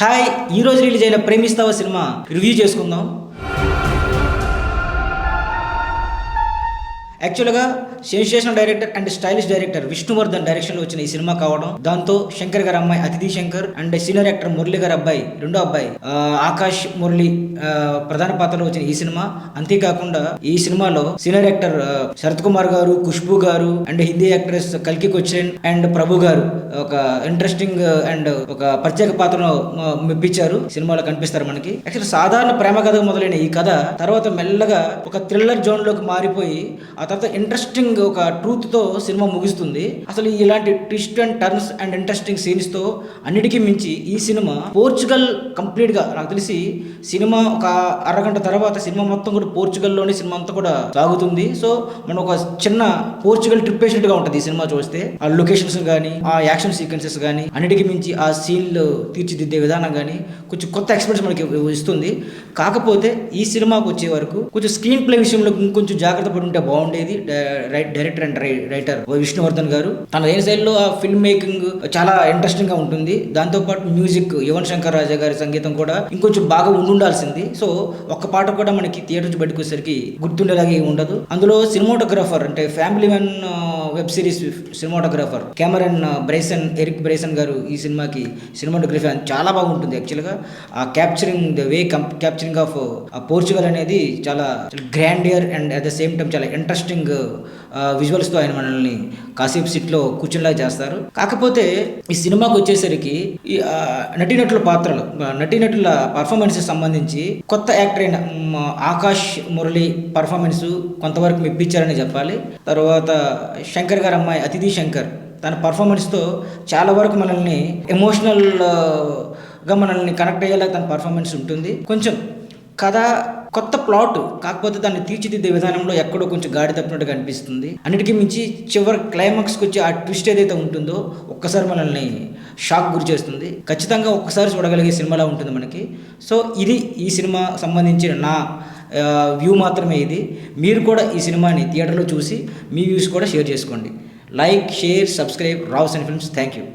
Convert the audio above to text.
Hi, ఈరోజు release అయిన ప్రేమిస్తావా cinema review చేసుకుందాం. యాక్చువల్గా sensational director and stylish director Vishnuvardhan డైరెక్షన్లో వచ్చిన ఈ సినిమా కావడం, దాంతో శంకర్ గారి అమ్మాయి అతిథి Shankar and senior actor Murali గారి అబ్బాయి రెండో అబ్బాయి ఆకాష్ మురళి ప్రధాన పాత్రలో వచ్చిన ఈ సినిమా. అంతేకాకుండా ఈ సినిమాలో సీనియర్ యాక్టర్ శరత్ కుమార్ గారు, ఖుష్బూ గారు అండ్ హిందీ యాక్ట్రెస్ కల్కి కొచ్చెన్ అండ్ ప్రభు గారు ఒక ఇంట్రెస్టింగ్ అండ్ ఒక ప్రత్యేక పాత్రను మెప్పించారు. సినిమాలో కనిపిస్తారు మనకి. యాక్చువల్ సాధారణ ప్రేమ కథ మొదలైన ఈ కథ తర్వాత మెల్లగా ఒక థ్రిల్లర్ జోన్ లోకి మారిపోయి ఆ తర్వాత ఇంట్రెస్టింగ్ ఒక ట్రూత్ తో సినిమా ముగుస్తుంది. అసలు ఇలాంటి twist and turns and interesting scenes తో అన్నిటికీ మించి ఈ సినిమా పోర్చుగల్ కంప్లీట్ గా నాకు తెలిసి సినిమా ఒక అరగంట తర్వాత సినిమా మొత్తం కూడా పోర్చుగల్లోనే సినిమా అంతా కూడా సాగుతుంది. సో మనం ఒక చిన్న పోర్చుగల్ ట్రిప్ వేసినట్టుగా ఉంటుంది ఈ సినిమా చూస్తే. ఆ లొకేషన్స్ కానీ, ఆ యాక్షన్ సీక్వెన్సెస్ కానీ, అన్నిటికీ మించి ఆ సీన్లు తీర్చిదిద్దే విధానం కానీ కొంచెం కొత్త ఎక్స్పీరియన్స్ మనకి ఇస్తుంది. కాకపోతే ఈ సినిమాకు వచ్చే వరకు కొంచెం స్క్రీన్ ప్లే విషయంలో ఇంకొంచెం జాగ్రత్త పడి ఉంటే బాగుండేది. డైరెక్టర్ అండ్ రైటర్ విష్ణువర్ధన్ గారు తన ఏ శైలిలో ఆ ఫిల్మ్ మేకింగ్ చాలా ఇంట్రెస్టింగ్ గా ఉంటుంది. దాంతో పాటు మ్యూజిక్ యువన్ శంకర్ రాజా గారి సంగీతం కూడా ఇంకొంచెం బాగా ఉండాల్సింది. సో ఒక్క పాట కూడా మనకి థియేటర్ నుంచి బయటకు వచ్చేసరికి గుర్తుండేలాగే ఉండదు. అందులో సినిమాటోగ్రాఫర్ అంటే family man web series cinematographer Eric Bryson గారు ఈ సినిమాకి సినిమాటోగ్రఫీ చాలా బాగుంటుంది. యాక్చువల్గా ఆ capturing the way capturing of Portugal అనేది చాలా grandeur and at the same time చాలా ఇంట్రెస్టింగ్ విజువల్స్తో ఆయన మనల్ని కాసేపు సిట్లో కూర్చునిలా చేస్తారు. కాకపోతే ఈ సినిమాకి వచ్చేసరికి ఈ నటీనటుల పర్ఫార్మెన్స్ సంబంధించి కొత్త యాక్టర్ అయిన ఆకాష్ మురళి పర్ఫార్మెన్స్ కొంతవరకు మెప్పించారని చెప్పాలి. తర్వాత శంకర్ గారి అమ్మాయి అతిథి శంకర్ తన పర్ఫార్మెన్స్తో చాలా వరకు మనల్ని ఎమోషనల్గా మనల్ని కనెక్ట్ అయ్యేలా తన పర్ఫార్మెన్స్ ఉంటుంది. కొంచెం కథ కొత్త ప్లాట్, కాకపోతే దాన్ని తీర్చిదిద్దే విధానంలో ఎక్కడో కొంచెం గాడి తప్పినట్టుగా అనిపిస్తుంది. అన్నిటికీ మించి చివరి క్లైమాక్స్కి వచ్చి ఆ ట్విస్ట్ ఏదైతే ఉంటుందో ఒక్కసారి మనల్ని షాక్ గురి చేస్తుంది. ఖచ్చితంగా ఒక్కసారి చూడగలిగే సినిమాలా ఉంటుంది మనకి. సో ఇది ఈ సినిమా సంబంధించిన నా వ్యూ మాత్రమే ఇది. మీరు కూడా ఈ సినిమాని థియేటర్లో చూసి మీ వ్యూస్ కూడా షేర్ చేసుకోండి. లైక్, షేర్, సబ్స్క్రైబ్ రావ్ సన్ ఫిల్మ్స్. Thank you.